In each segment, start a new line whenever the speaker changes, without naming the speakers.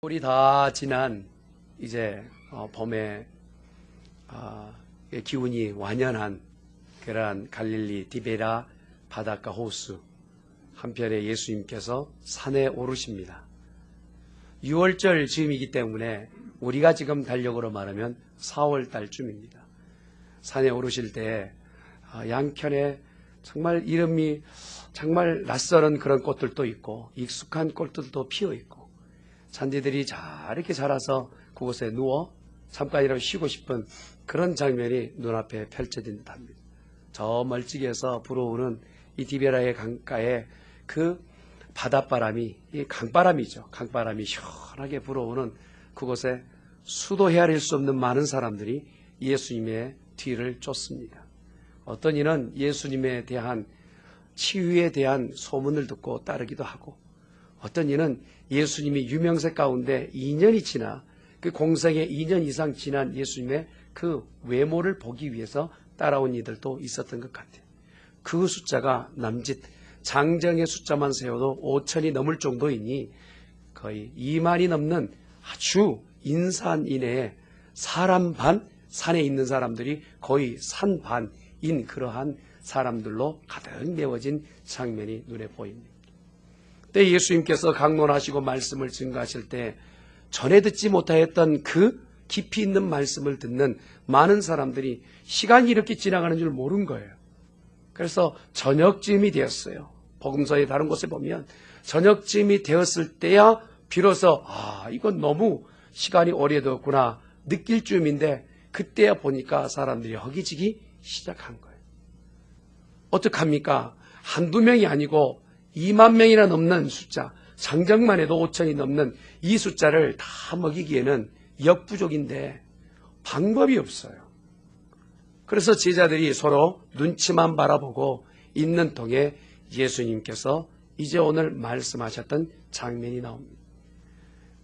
우리 다 지난 이제 봄에 기운이 완연한 그러한 갈릴리 디베라 바닷가 호수 한편에 예수님께서 산에 오르십니다. 6월절 즈음이기 때문에 우리가 지금 달력으로 말하면 4월 달쯤입니다. 산에 오르실 때 양편에 정말 이름이 정말 낯설은 그런 꽃들도 있고 익숙한 꽃들도 피어 있고 잔디들이 잘 이렇게 자라서 그곳에 누워 잠깐이라도 쉬고 싶은 그런 장면이 눈앞에 펼쳐진 듯합니다. 저 멀찍이에서 불어오는 이 디베라의 강가에 그 바닷바람이, 이 강바람이죠. 강바람이 시원하게 불어오는 그곳에 수도 헤아릴 수 없는 많은 사람들이 예수님의 뒤를 쫓습니다. 어떤 이는 예수님에 대한 치유에 대한 소문을 듣고 따르기도 하고, 어떤 이는 예수님이 유명세 가운데 2년이 지나 그 공생에 2년 이상 지난 예수님의 그 외모를 보기 위해서 따라온 이들도 있었던 것 같아요. 그 숫자가 남짓 장정의 숫자만 세워도 5천이 넘을 정도이니 거의 2만이 넘는 아주 인산 이내에 사람 반, 산에 있는 사람들이 거의 산 반인 그러한 사람들로 가득 메워진 장면이 눈에 보입니다. 그때 예수님께서 강론하시고 말씀을 증거하실 때 전에 듣지 못하였던 그 깊이 있는 말씀을 듣는 많은 사람들이 시간이 이렇게 지나가는 줄 모른 거예요. 그래서 저녁쯤이 되었어요. 복음서의 다른 곳에 보면 저녁쯤이 되었을 때야 비로소 이건 너무 시간이 오래되었구나 느낄 쯤인데 그때야 보니까 사람들이 허기지기 시작한 거예요. 어떡합니까? 한두 명이 아니고 2만 명이나 넘는 숫자, 장정만 해도 5천이 넘는 이 숫자를 다 먹이기에는 역부족인데 방법이 없어요. 그래서 제자들이 서로 눈치만 바라보고 있는 통에 예수님께서 이제 오늘 말씀하셨던 장면이 나옵니다.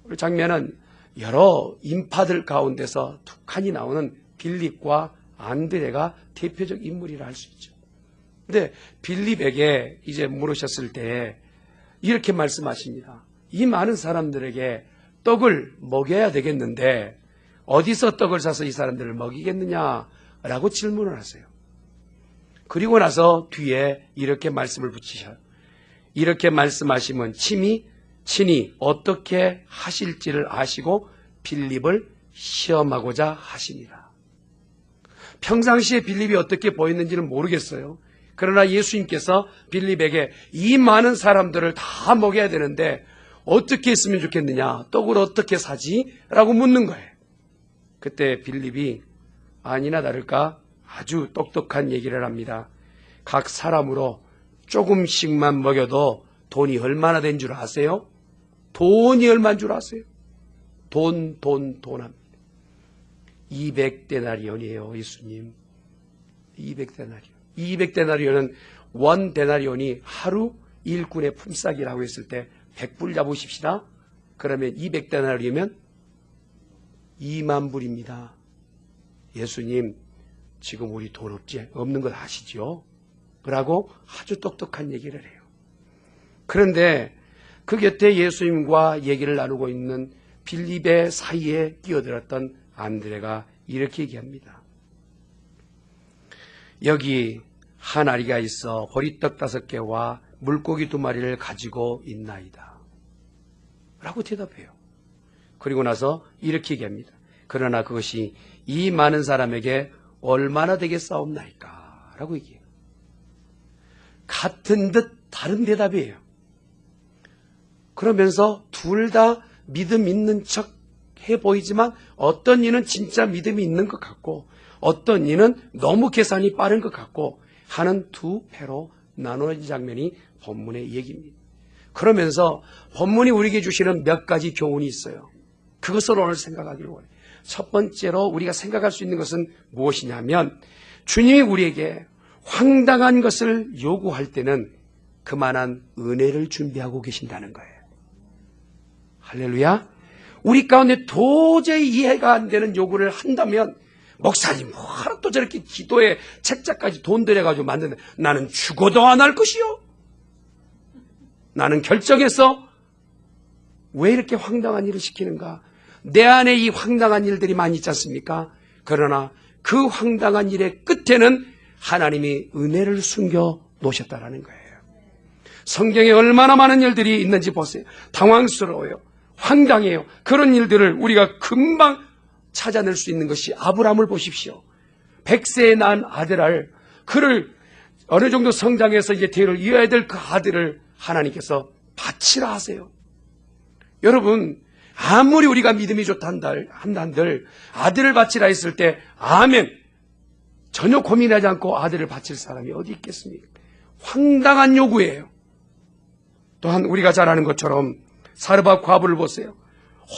그 장면은 여러 인파들 가운데서 툭하니 나오는 빌립과 안드레가 대표적 인물이라 할 수 있죠. 근데 빌립에게 이제 물으셨을 때 이렇게 말씀하십니다. 이 많은 사람들에게 떡을 먹여야 되겠는데 어디서 떡을 사서 이 사람들을 먹이겠느냐라고 질문을 하세요. 그리고 나서 뒤에 이렇게 말씀을 붙이셔요. 이렇게 말씀하시면 친히 어떻게 하실지를 아시고 빌립을 시험하고자 하시니라. 평상시에 빌립이 어떻게 보였는지는 모르겠어요. 그러나 예수님께서 빌립에게 이 많은 사람들을 다 먹여야 되는데 어떻게 했으면 좋겠느냐, 떡을 어떻게 사지? 라고 묻는 거예요. 그때 빌립이 아니나 다를까 아주 똑똑한 얘기를 합니다. 각 사람으로 조금씩만 먹여도 돈이 얼마나 된 줄 아세요? 돈이 얼마인 줄 아세요? 돈 합니다. 200데나리온이에요, 예수님. 200데나리온. 200데나리온은 원 데나리온이 하루 일꾼의 품삯이라고 했을 때 100불 잡으십시다. 그러면 200데나리온이면 2만 불입니다. 예수님, 지금 우리 돈 없는 걸 아시죠? 라고 아주 똑똑한 얘기를 해요. 그런데 그 곁에 예수님과 얘기를 나누고 있는 빌립의 사이에 끼어들었던 안드레가 이렇게 얘기합니다. 여기 한 아리가 있어 보리떡 5개와 물고기 2마리를 가지고 있나이다. 라고 대답해요. 그리고 나서 이렇게 얘기합니다. 그러나 그것이 이 많은 사람에게 얼마나 되겠사옵나이까? 라고 얘기해요. 같은 듯 다른 대답이에요. 그러면서 둘 다 믿음 있는 척 해 보이지만 어떤 이는 진짜 믿음이 있는 것 같고 어떤 이는 너무 계산이 빠른 것 같고 하는 두 패로 나눠진 장면이 본문의 얘기입니다. 그러면서 본문이 우리에게 주시는 몇 가지 교훈이 있어요. 그것을 오늘 생각하기를 원해요. 첫 번째로 우리가 생각할 수 있는 것은 무엇이냐면 주님이 우리에게 황당한 것을 요구할 때는 그만한 은혜를 준비하고 계신다는 거예요. 할렐루야. 우리 가운데 도저히 이해가 안 되는 요구를 한다면 목사님 뭐하러 또 저렇게 기도에 책자까지 돈 들여가지고 만드는데 나는 죽어도 안 할 것이요. 나는 결정해서 왜 이렇게 황당한 일을 시키는가? 내 안에 이 황당한 일들이 많이 있지 않습니까? 그러나 그 황당한 일의 끝에는 하나님이 은혜를 숨겨 놓으셨다라는 거예요. 성경에 얼마나 많은 일들이 있는지 보세요. 당황스러워요. 황당해요. 그런 일들을 우리가 금방 찾아낼 수 있는 것이 아브라함을 보십시오. 100세에 낳은 아들을, 그를 어느 정도 성장해서 이제 대를 이어야 될 그 아들을 하나님께서 바치라 하세요. 여러분, 아무리 우리가 믿음이 좋다 한들 아들을 바치라 했을 때 아멘, 전혀 고민하지 않고 아들을 바칠 사람이 어디 있겠습니까? 황당한 요구예요. 또한 우리가 잘 아는 것처럼 사르밧 과부를 보세요.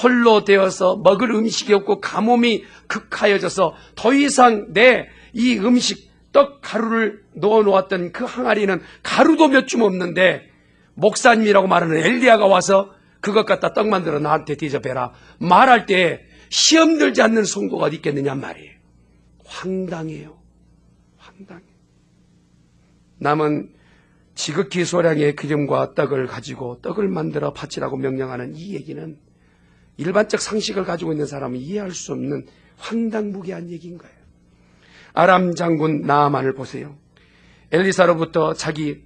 홀로 되어서 먹을 음식이 없고 가뭄이 극하여져서 더 이상 내 이 음식 떡 가루를 넣어 놓았던 그 항아리는 가루도 몇 줌 없는데 목사님이라고 말하는 엘리야가 와서 그것 갖다 떡 만들어 나한테 대접해라 말할 때 시험 들지 않는 성도가 어디 있겠느냐 말이에요. 황당해요. 황당해. 남은 지극히 소량의 기름과 떡을 가지고 떡을 만들어 바치라고 명령하는 이 얘기는 일반적 상식을 가지고 있는 사람은 이해할 수 없는 황당무계한 얘기인 거예요. 아람 장군 나아만을 보세요. 엘리사로부터 자기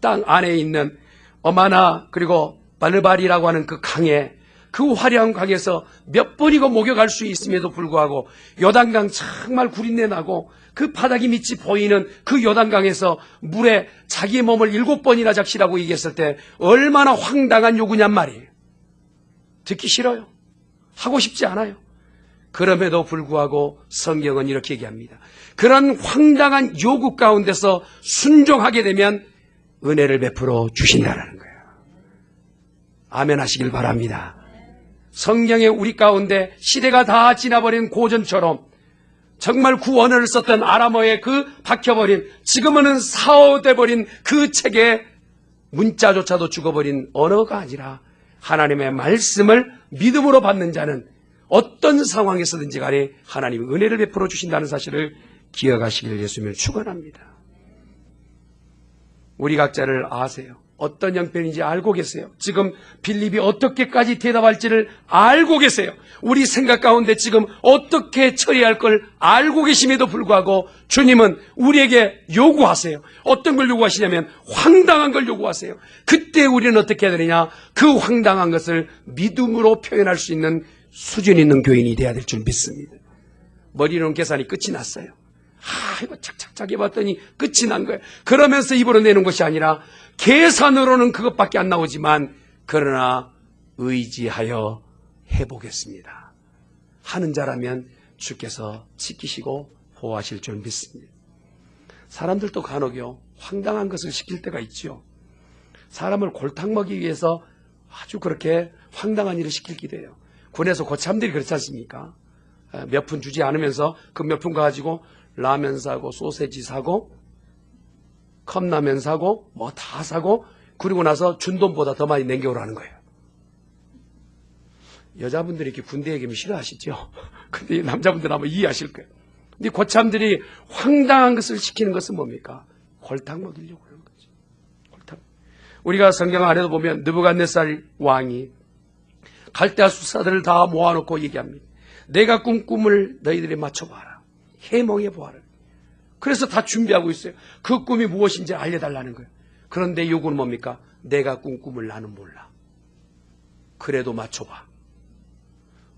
땅 안에 있는 어마나 그리고 바르발이라고 하는 그 강에, 그 화려한 강에서 몇 번이고 목욕할 수 있음에도 불구하고 요단강 정말 구린내 나고 그 바닥이 밑이 보이는 그 요단강에서 물에 자기의 몸을 7번이나 적시라고 얘기했을 때 얼마나 황당한 요구냔 말이에요. 듣기 싫어요. 하고 싶지 않아요. 그럼에도 불구하고 성경은 이렇게 얘기합니다. 그런 황당한 요구 가운데서 순종하게 되면 은혜를 베풀어 주신다라는 거예요. 아멘 하시길 바랍니다. 성경에 우리 가운데 시대가 다 지나버린 고전처럼 정말 구원어를 썼던 아람어의 그 박혀버린, 지금은 사오돼버린 그 책의 문자조차도 죽어버린 언어가 아니라 하나님의 말씀을 믿음으로 받는 자는 어떤 상황에서든지 간에 하나님이 은혜를 베풀어 주신다는 사실을 기억하시길 예수님을 축원합니다. 우리 각자를 아세요. 어떤 형편인지 알고 계세요. 지금 빌립이 어떻게까지 대답할지를 알고 계세요. 우리 생각 가운데 지금 어떻게 처리할 걸 알고 계심에도 불구하고 주님은 우리에게 요구하세요. 어떤 걸 요구하시냐면 황당한 걸 요구하세요. 그때 우리는 어떻게 해야 되느냐? 그 황당한 것을 믿음으로 표현할 수 있는 수준 있는 교인이 돼야 될 줄 믿습니다. 머리로는 계산이 끝이 났어요. 이거 착착착 해봤더니 끝이 난 거예요. 그러면서 입으로 내는 것이 아니라 계산으로는 그것밖에 안 나오지만 그러나 의지하여 해보겠습니다 하는 자라면 주께서 지키시고 보호하실 줄 믿습니다. 사람들도 간혹요 황당한 것을 시킬 때가 있죠. 사람을 골탕 먹이기 위해서 아주 그렇게 황당한 일을 시키기도 해요. 군에서 고참들이 그렇지 않습니까? 몇 푼 주지 않으면서 그 몇 푼 가지고 라면 사고 소세지 사고 컵라면 사고 뭐 다 사고 그리고 나서 준 돈보다 더 많이 남겨오라는 거예요. 여자분들이 이렇게 군대 얘기하면 싫어하시죠? 근데 남자분들은 아마 이해하실 거예요. 근데 고참들이 황당한 것을 시키는 것은 뭡니까? 골탕 먹이려고 하는 거죠. 골탕. 우리가 성경 안에도 보면 느부갓네살 왕이 갈대아 수사들을 다 모아놓고 얘기합니다. 내가 꾼 꿈을 너희들이 맞춰봐라. 해몽해 보아라. 그래서 다 준비하고 있어요. 그 꿈이 무엇인지 알려달라는 거예요. 그런데 요구는 뭡니까? 내가 꾼 꿈을 나는 몰라. 그래도 맞춰봐.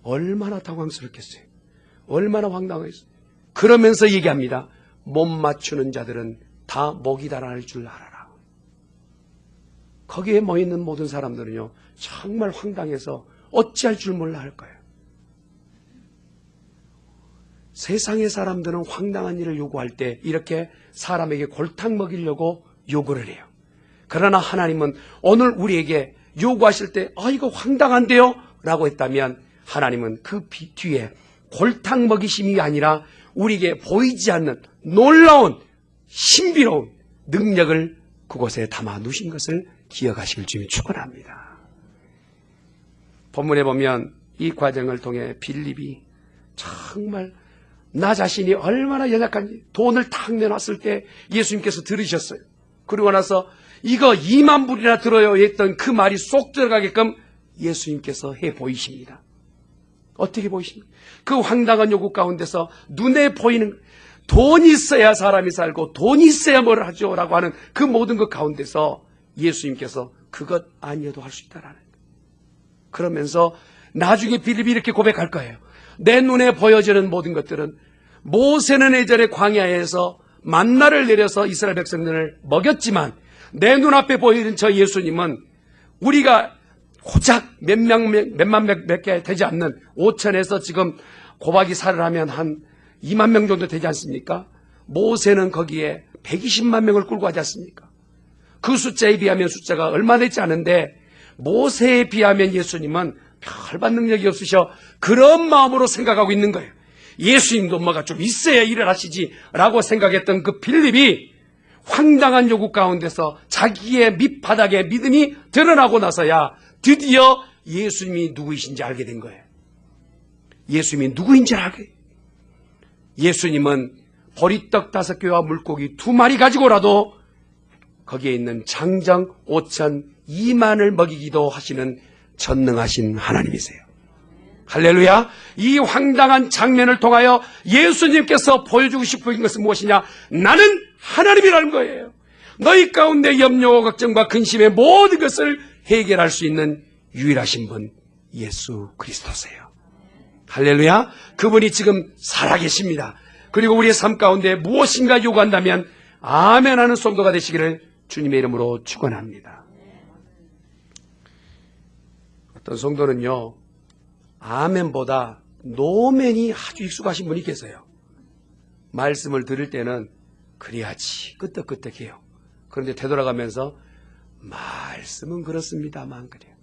얼마나 당황스럽겠어요. 얼마나 황당했어요. 그러면서 얘기합니다. 못 맞추는 자들은 다 목이 달아날 줄 알아라. 거기에 모여있는 모든 사람들은요 정말 황당해서 어찌할 줄 몰라 할 거예요. 세상의 사람들은 황당한 일을 요구할 때 이렇게 사람에게 골탕 먹이려고 요구를 해요. 그러나 하나님은 오늘 우리에게 요구하실 때 이거 황당한데요? 라고 했다면 하나님은 그 뒤에 골탕 먹이심이 아니라 우리에게 보이지 않는 놀라운 신비로운 능력을 그곳에 담아 놓으신 것을 기억하시길 주님 축원합니다. 본문에 보면 이 과정을 통해 빌립이 정말 나 자신이 얼마나 연약한지 돈을 탁 내놨을 때 예수님께서 들으셨어요. 그리고 나서 이거 2만 불이나 들어요 했던 그 말이 쏙 들어가게끔 예수님께서 해 보이십니다. 어떻게 보이십니까? 그 황당한 요구 가운데서 눈에 보이는 돈이 있어야 사람이 살고 돈이 있어야 뭘 하죠 라고 하는 그 모든 것 가운데서 예수님께서 그것 아니어도 할 수 있다라는 거예요. 그러면서 나중에 빌립이 이렇게 고백할 거예요. 내 눈에 보여지는 모든 것들은 모세는 예전에 광야에서 만나를 내려서 이스라엘 백성들을 먹였지만 내 눈앞에 보이는 저 예수님은 우리가 고작 몇만 몇 개 되지 않는 5천에서 지금 곱하기 4를 하면 한 2만 명 정도 되지 않습니까? 모세는 거기에 120만 명을 끌고 가지 않습니까? 그 숫자에 비하면 숫자가 얼마 되지 않은데 모세에 비하면 예수님은 별반 능력이 없으셔. 그런 마음으로 생각하고 있는 거예요. 예수님도 뭐가 좀 있어야 일을 하시지 라고 생각했던 그 빌립이 황당한 요구 가운데서 자기의 밑바닥에 믿음이 드러나고 나서야 드디어 예수님이 누구이신지 알게 된 거예요. 예수님이 누구인지 알게. 예수님은 보리떡 5개와 물고기 2마리 가지고라도 거기에 있는 장정 5천 2만을 먹이기도 하시는 전능하신 하나님이세요. 할렐루야. 이 황당한 장면을 통하여 예수님께서 보여주고 싶은 것은 무엇이냐? 나는 하나님이라는 거예요. 너희 가운데 염려와 걱정과 근심의 모든 것을 해결할 수 있는 유일하신 분 예수 그리스도세요. 할렐루야. 그분이 지금 살아계십니다. 그리고 우리의 삶 가운데 무엇인가 요구한다면 아멘 하는 성도가 되시기를 주님의 이름으로 축원합니다. 어떤 성도는요, 아멘보다 노멘이 아주 익숙하신 분이 계세요. 말씀을 들을 때는 그래야지 끄떡끄떡해요. 그런데 되돌아가면서 말씀은 그렇습니다만 그래요.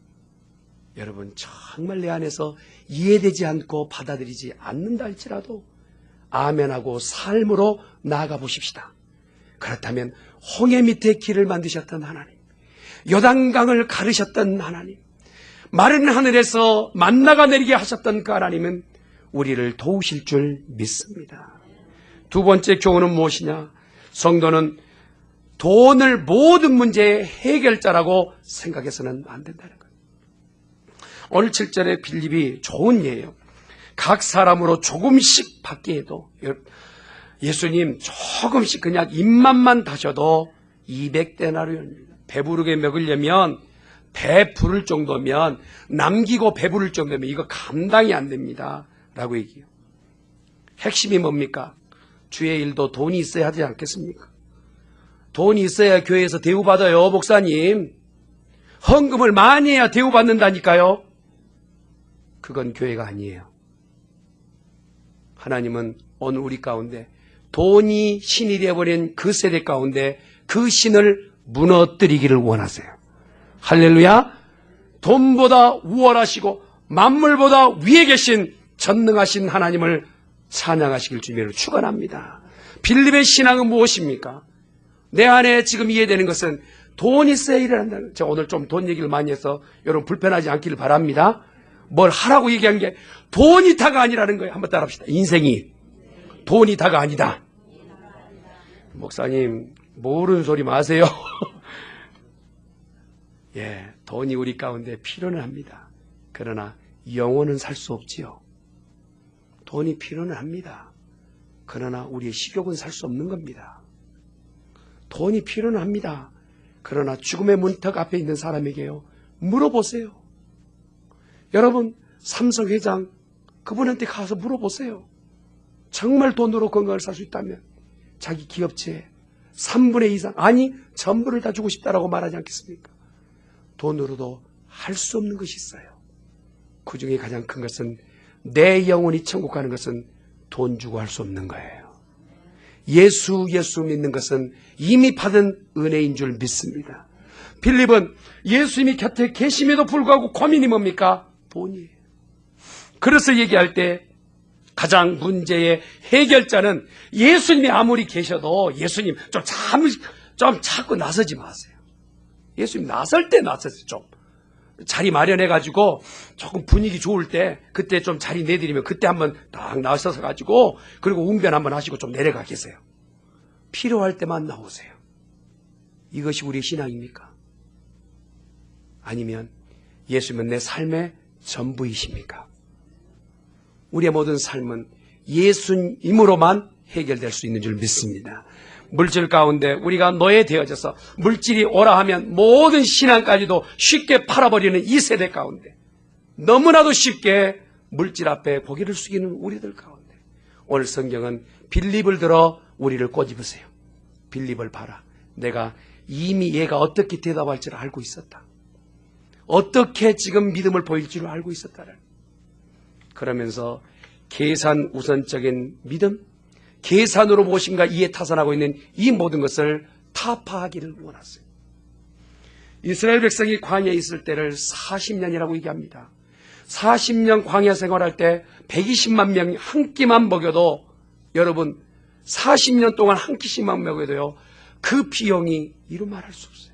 여러분, 정말 내 안에서 이해되지 않고 받아들이지 않는다 할지라도 아멘하고 삶으로 나아가 보십시다. 그렇다면 홍해 밑에 길을 만드셨던 하나님, 요단강을 가르셨던 하나님, 마른 하늘에서 만나가 내리게 하셨던 그 하나님은 우리를 도우실 줄 믿습니다. 두 번째 교훈은 무엇이냐? 성도는 돈을 모든 문제의 해결자라고 생각해서는 안 된다는 거예요. 오늘 7절에 빌립이 좋은 예예요. 각 사람으로 조금씩 받게 해도, 예수님 조금씩 그냥 입맛만 다셔도 200데나리온입니다. 배부르게 먹으려면, 배 부를 정도면, 남기고 배부를 정도면 이거 감당이 안 됩니다 라고 얘기해요. 핵심이 뭡니까? 주의 일도 돈이 있어야 하지 않겠습니까? 돈이 있어야 교회에서 대우받아요. 목사님, 헌금을 많이 해야 대우받는다니까요. 그건 교회가 아니에요. 하나님은 오늘 우리 가운데 돈이 신이 되어버린 그 세대 가운데 그 신을 무너뜨리기를 원하세요. 할렐루야. 돈보다 우월하시고 만물보다 위에 계신 전능하신 하나님을 찬양하시길 주님으로 축원합니다. 빌립의 신앙은 무엇입니까? 내 안에 지금 이해되는 것은 돈이 있어야 일을 한다는. 제가 오늘 좀 돈 얘기를 많이 해서 여러분 불편하지 않기를 바랍니다. 뭘 하라고 얘기한 게 돈이 다가 아니라는 거예요. 한번 따라합시다. 인생이 돈이 다가 아니다. 목사님 모르는 소리 마세요. 예, 돈이 우리 가운데 필요는 합니다. 그러나 영혼은 살 수 없지요. 돈이 필요는 합니다. 그러나 우리의 식욕은 살 수 없는 겁니다. 돈이 필요는 합니다. 그러나 죽음의 문턱 앞에 있는 사람에게요, 물어보세요. 여러분, 삼성 회장 그분한테 가서 물어보세요. 정말 돈으로 건강을 살 수 있다면 자기 기업체에 3분의 2 이상, 아니 전부를 다 주고 싶다라고 말하지 않겠습니까? 돈으로도 할 수 없는 것이 있어요. 그 중에 가장 큰 것은, 내 영혼이 천국 가는 것은 돈 주고 할 수 없는 거예요. 예수 믿는 것은 이미 받은 은혜인 줄 믿습니다. 빌립은 예수님이 곁에 계심에도 불구하고 고민이 뭡니까? 돈이에요. 그래서 얘기할 때 가장 문제의 해결자는, 예수님이 아무리 계셔도 예수님 좀 자꾸 나서지 마세요. 예수님 나설 때 나서세요. 좀 자리 마련해가지고 조금 분위기 좋을 때 그때 좀 자리 내드리면 그때 한번 딱 나서서 가지고, 그리고 웅변 한번 하시고 좀 내려가 계세요. 필요할 때만 나오세요. 이것이 우리의 신앙입니까? 아니면 예수님은 내 삶의 전부이십니까? 우리의 모든 삶은 예수님으로만 해결될 수 있는 줄 믿습니다. 물질 가운데 우리가 노예되어져서 물질이 오라 하면 모든 신앙까지도 쉽게 팔아버리는 이 세대 가운데 너무나도 쉽게 물질 앞에 고개를 숙이는 우리들 가운데 오늘 성경은 빌립을 들어 우리를 꼬집으세요. 빌립을 봐라. 내가 이미 얘가 어떻게 대답할지를 알고 있었다. 어떻게 지금 믿음을 보일 줄 알고 있었다는. 그러면서 계산 우선적인 믿음, 계산으로 무엇인가 이에 타산하고 있는 이 모든 것을 타파하기를 원하세요. 이스라엘 백성이 광야에 있을 때를 40년이라고 얘기합니다. 40년 광야 생활할 때 120만 명이 한 끼만 먹여도 여러분 40년 동안 한 끼씩만 먹여도요 그 비용이 이루 말할 수 없어요.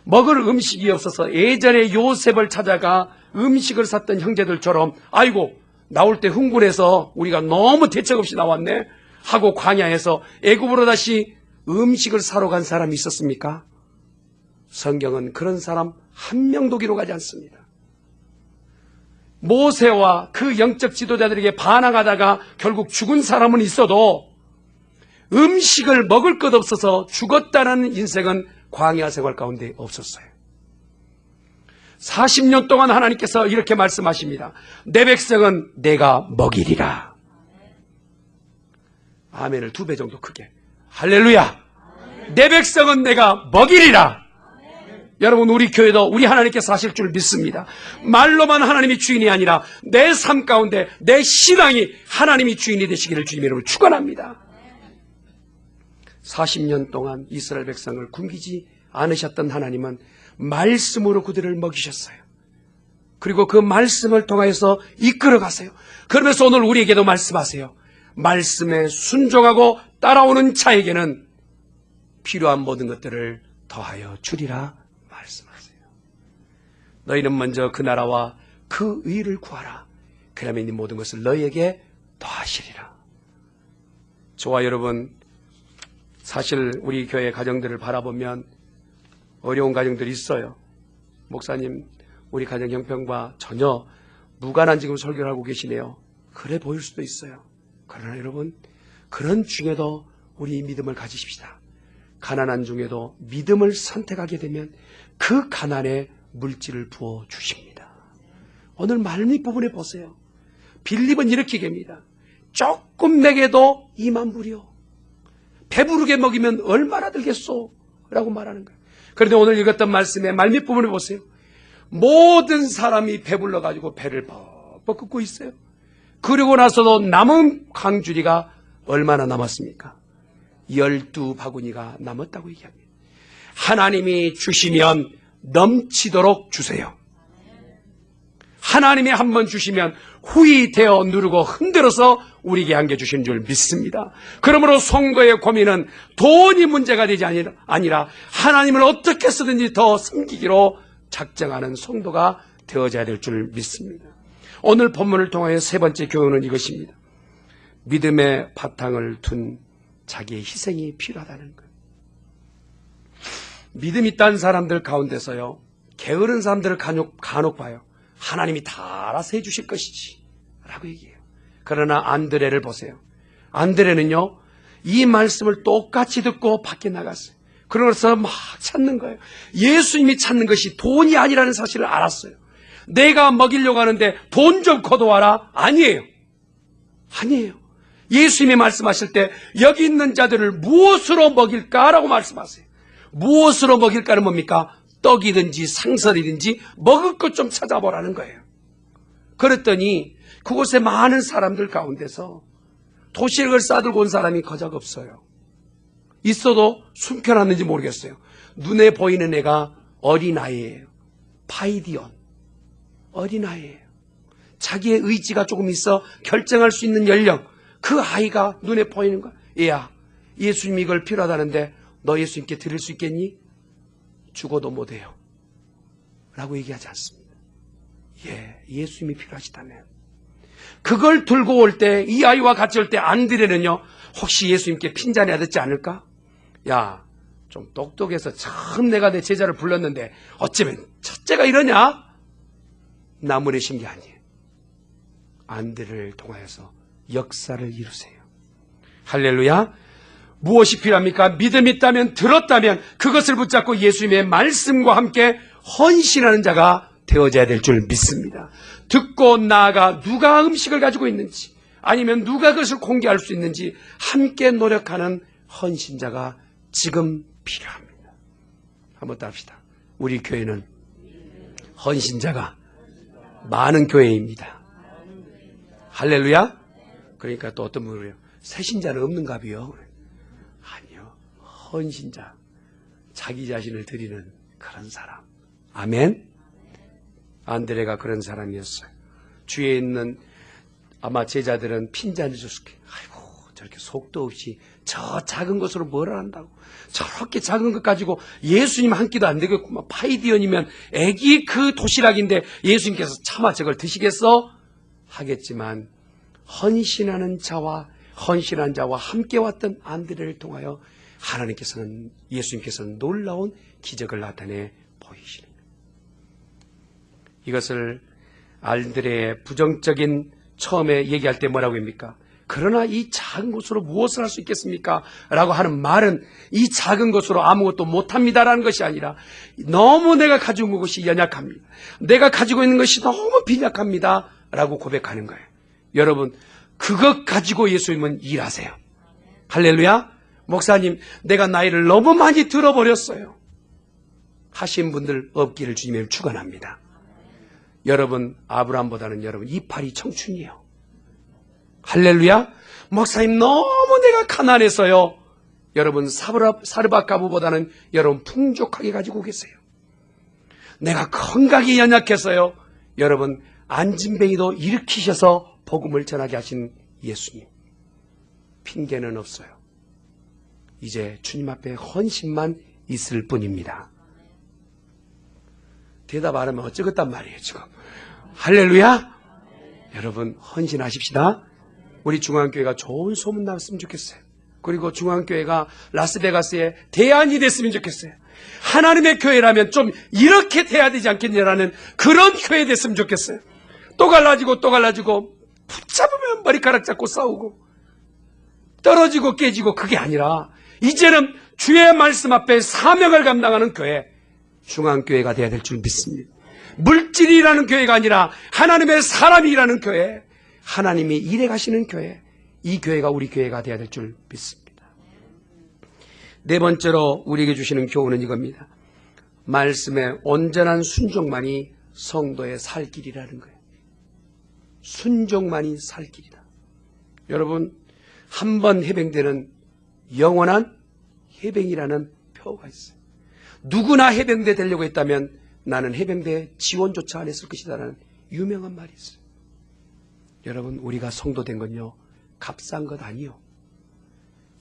먹을 음식이 없어서 예전에 요셉을 찾아가 음식을 샀던 형제들처럼 아이고 나올 때 흥분해서 우리가 너무 대책 없이 나왔네 하고 광야에서 애굽으로 다시 음식을 사러 간 사람이 있었습니까? 성경은 그런 사람 한 명도 기록하지 않습니다. 모세와 그 영적 지도자들에게 반항하다가 결국 죽은 사람은 있어도 음식을 먹을 것 없어서 죽었다는 인생은 광야 생활 가운데 없었어요. 40년 동안 하나님께서 이렇게 말씀하십니다. 내 백성은 내가 먹이리라. 아멘을 2배 정도 크게. 할렐루야. 내 백성은 내가 먹이리라. 여러분 우리 교회도 우리 하나님께서 하실 줄 믿습니다. 말로만 하나님이 주인이 아니라 내 삶 가운데 내 신앙이 하나님이 주인이 되시기를 주님 이름으로 축원합니다. 40년 동안 이스라엘 백성을 굶기지 않으셨던 하나님은 말씀으로 그들을 먹이셨어요. 그리고 그 말씀을 통하여서 이끌어 가세요. 그러면서 오늘 우리에게도 말씀하세요. 말씀에 순종하고 따라오는 자에게는 필요한 모든 것들을 더하여 주리라 말씀하세요. 너희는 먼저 그 나라와 그 의를 구하라. 그러면 이 모든 것을 너희에게 더하시리라. 저와 여러분, 사실 우리 교회 가정들을 바라보면 어려운 가정들이 있어요. 목사님, 우리 가정 형편과 전혀 무관한 지금 설교를 하고 계시네요. 그래 보일 수도 있어요. 그러나 여러분, 그런 중에도 우리 믿음을 가지십시다. 가난한 중에도 믿음을 선택하게 되면 그 가난에 물질을 부어주십니다. 오늘 말미 부분에 보세요. 빌립은 이렇게 얘기합니다. 조금 내게도 2만 불이요. 배부르게 먹이면 얼마나 들겠소? 라고 말하는 거예요. 그런데 오늘 읽었던 말씀의 말미 부분을 보세요. 모든 사람이 배불러가지고 배를 벅벅 끓고 있어요. 그리고 나서도 남은 광주리가 얼마나 남았습니까? 12바구니가 남았다고 얘기합니다. 하나님이 주시면 넘치도록 주세요. 하나님이 한번 주시면 후이 되어 누르고 흔들어서 우리에게 안겨주신 줄 믿습니다. 그러므로 성도의 고민은 돈이 문제가 되지 아니라 하나님을 어떻게 쓰든지 더 섬기기로 작정하는 성도가 되어져야 될 줄 믿습니다. 오늘 본문을 통하여 세 번째 교훈은 이것입니다. 믿음의 바탕을 둔 자기의 희생이 필요하다는 거예요. 믿음 있다는 사람들 가운데서요, 게으른 사람들을 간혹 봐요. 하나님이 다 알아서 해주실 것이지 라고 얘기해요. 그러나 안드레를 보세요. 안드레는요, 이 말씀을 똑같이 듣고 밖에 나갔어요. 그러면서 막 찾는 거예요. 예수님이 찾는 것이 돈이 아니라는 사실을 알았어요. 내가 먹이려고 하는데 돈 좀 거둬와라? 아니에요. 아니에요. 예수님이 말씀하실 때 여기 있는 자들을 무엇으로 먹일까라고 말씀하세요. 무엇으로 먹일까는 뭡니까? 떡이든지 상설이든지 먹을 것 좀 찾아보라는 거예요. 그랬더니 그곳에 많은 사람들 가운데서 도시락을 싸들고 온 사람이 거적 없어요. 있어도 숨겨놨는지 모르겠어요. 눈에 보이는 애가 어린아이예요. 파이디온. 어린아이예요. 자기의 의지가 조금 있어 결정할 수 있는 연령. 그 아이가 눈에 보이는 거야. 얘야, 예수님이 이걸 필요하다는데 너 예수님께 드릴 수 있겠니? 죽어도 못해요 라고 얘기하지 않습니다. 예, 예수님이 필요하시다면 그걸 들고 올 때, 이 아이와 같이 올 때 안드레는요, 혹시 예수님께 핀잔해야 듣지 않을까? 야, 좀 똑똑해서 처음 내가 내 제자를 불렀는데 어쩌면 첫째가 이러냐? 나무내신 게 아니에요. 안드레를 통하여서 역사를 이루세요. 할렐루야. 무엇이 필요합니까? 믿음이 있다면, 들었다면 그것을 붙잡고 예수님의 말씀과 함께 헌신하는 자가 되어져야 될 줄 믿습니다. 듣고 나아가 누가 음식을 가지고 있는지, 아니면 누가 그것을 공개할 수 있는지 함께 노력하는 헌신자가 지금 필요합니다. 한번 따릅시다. 우리 교회는 헌신자가 많은 교회입니다. 할렐루야. 그러니까 또 어떤 분이 그래요. 새신자는 없는가비요? 아니요. 헌신자, 자기 자신을 드리는 그런 사람. 아멘. 안드레가 그런 사람이었어요. 주위에 있는 아마 제자들은 핀잔을 줬을 거예요. 아이고, 저렇게 속도 없이 저 작은 것으로 뭘 한다고, 저렇게 작은 것 가지고 예수님 한 끼도 안 되겠구만. 파이디언이면 애기 그 도시락인데 예수님께서 차마 저걸 드시겠어? 하겠지만 헌신한 자와 함께 왔던 안드레를 통하여 예수님께서는 놀라운 기적을 나타내 보이시는 거예요. 이것을 안드레의 부정적인 처음에 얘기할 때 뭐라고 합니까? 그러나 이 작은 것으로 무엇을 할 수 있겠습니까? 라고 하는 말은 이 작은 것으로 아무것도 못합니다라는 것이 아니라 너무 내가 가지고 있는 것이 연약합니다. 내가 가지고 있는 것이 너무 빈약합니다. 라고 고백하는 거예요. 여러분, 그것 가지고 예수님은 일하세요. 할렐루야. 목사님, 내가 나이를 너무 많이 들어버렸어요. 하신 분들 없기를 주님의 축원합니다. 여러분, 아브라함보다는 여러분 이팔이 청춘이에요. 할렐루야. 목사님, 너무 내가 가난해서요. 여러분, 사르밧가부보다는 여러분 풍족하게 가지고 계세요. 내가 건강이 연약해서요. 여러분, 안진뱅이도 일으키셔서 복음을 전하게 하신 예수님. 핑계는 없어요. 이제 주님 앞에 헌신만 있을 뿐입니다. 대답 안 하면 어쩌겠단 말이에요, 지금. 할렐루야. 여러분, 헌신하십시다. 우리 중앙교회가 좋은 소문 났으면 좋겠어요. 그리고 중앙교회가 라스베가스의 대안이 됐으면 좋겠어요. 하나님의 교회라면 좀 이렇게 돼야 되지 않겠냐라는 그런 교회 됐으면 좋겠어요. 또 갈라지고 붙잡으면 머리카락 잡고 싸우고 떨어지고 깨지고, 그게 아니라 이제는 주의 말씀 앞에 사명을 감당하는 교회, 중앙교회가 돼야 될 줄 믿습니다. 물질이라는 교회가 아니라 하나님의 사람이라는 교회, 하나님이 일해 가시는 교회, 이 교회가 우리 교회가 돼야 될 줄 믿습니다. 네 번째로 우리에게 주시는 교훈은 이겁니다. 말씀의 온전한 순종만이 성도의 살 길이라는 거예요. 순종만이 살 길이다. 여러분, 한 번 해병대는 영원한 해병이라는 표가 있어요. 누구나 해병대 되려고 했다면 나는 해병대 지원조차 안 했을 것이다라는 유명한 말이 있어요. 여러분, 우리가 성도 된 건요, 값싼 것 아니요.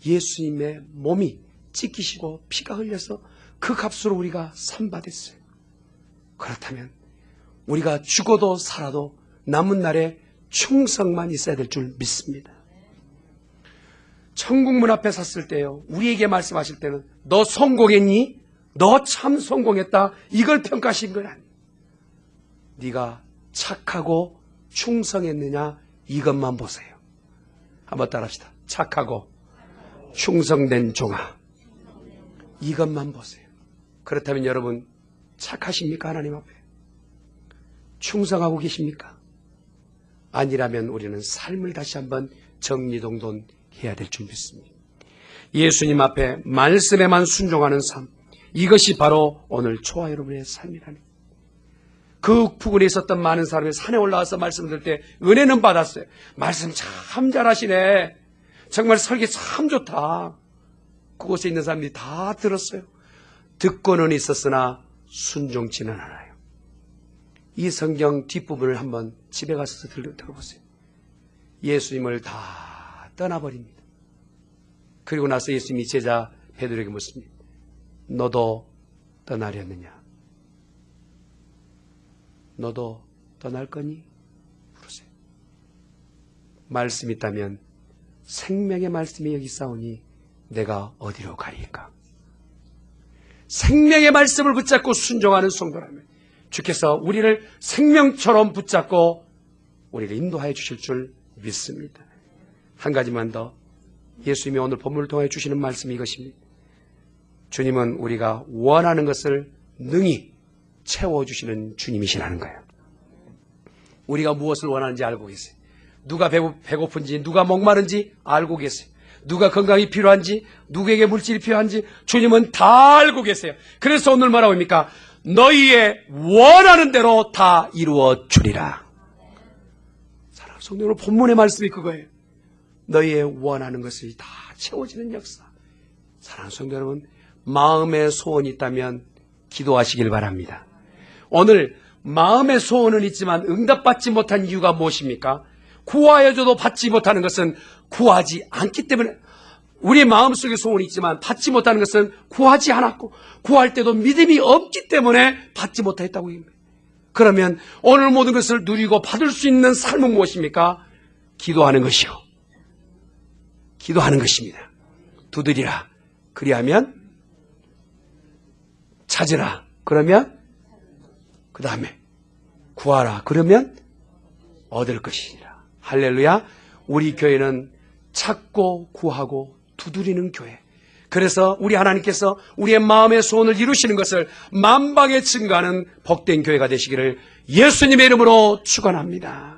예수님의 몸이 찢기시고 피가 흘려서 그 값으로 우리가 산받았어요. 그렇다면 우리가 죽어도 살아도 남은 날에 충성만 있어야 될 줄 믿습니다. 천국문 앞에 섰을 때요, 우리에게 말씀하실 때는 너 성공했니? 너 참 성공했다. 이걸 평가하신 건 아니에요. 네가 착하고 충성했느냐, 이것만 보세요. 한번 따라합시다. 착하고 충성된 종아, 이것만 보세요. 그렇다면 여러분, 착하십니까? 하나님 앞에 충성하고 계십니까? 아니라면 우리는 삶을 다시 한번 정리동돈해야 될 줄 믿습니다. 예수님 앞에 말씀에만 순종하는 삶, 이것이 바로 오늘 저와 여러분의 삶이라는, 그 부근에 있었던 많은 사람이 산에 올라와서 말씀 들을 때 은혜는 받았어요. 말씀 참 잘하시네, 정말 설계 참 좋다. 그곳에 있는 사람들이 다 들었어요. 듣고는 있었으나 순종치는 않아요. 이 성경 뒷부분을 한번 집에 가서 들어보세요. 예수님을 다 떠나버립니다. 그리고 나서 예수님이 제자 베드로에게 묻습니다. 너도 떠나려느냐? 너도 떠날 거니? 물으세요. 말씀 있다면 생명의 말씀이 여기 있사오니 내가 어디로 가리까? 생명의 말씀을 붙잡고 순종하는 성도라면, 주께서 우리를 생명처럼 붙잡고 우리를 인도하여 주실 줄 믿습니다. 한 가지만 더, 예수님이 오늘 본문을 통해 주시는 말씀이 이것입니다. 주님은 우리가 원하는 것을 능히 채워주시는 주님이시라는 거예요. 우리가 무엇을 원하는지 알고 계세요. 누가 배고픈지, 누가 목마른지 알고 계세요. 누가 건강이 필요한지, 누구에게 물질이 필요한지 주님은 다 알고 계세요. 그래서 오늘 뭐라고 합니까? 너희의 원하는 대로 다 이루어 주리라. 사랑하는 성도 여러분, 본문의 말씀이 그거예요. 너희의 원하는 것이 다 채워지는 역사. 사랑하는 성도 여러분, 마음의 소원이 있다면 기도하시길 바랍니다. 오늘 마음의 소원은 있지만 응답받지 못한 이유가 무엇입니까? 구하여줘도 받지 못하는 것은 구하지 않기 때문에, 우리의 마음속에 소원이 있지만 받지 못하는 것은 구하지 않았고, 구할 때도 믿음이 없기 때문에 받지 못했다고 합니다. 그러면 오늘 모든 것을 누리고 받을 수 있는 삶은 무엇입니까? 기도하는 것이요, 기도하는 것입니다. 두드리라, 그리하면 찾으라, 그러면 그 다음에 구하라, 그러면 얻을 것이니라. 할렐루야. 우리 교회는 찾고 구하고 두드리는 교회. 그래서 우리 하나님께서 우리의 마음의 소원을 이루시는 것을 만방에 증거하는 복된 교회가 되시기를 예수님의 이름으로 축원합니다.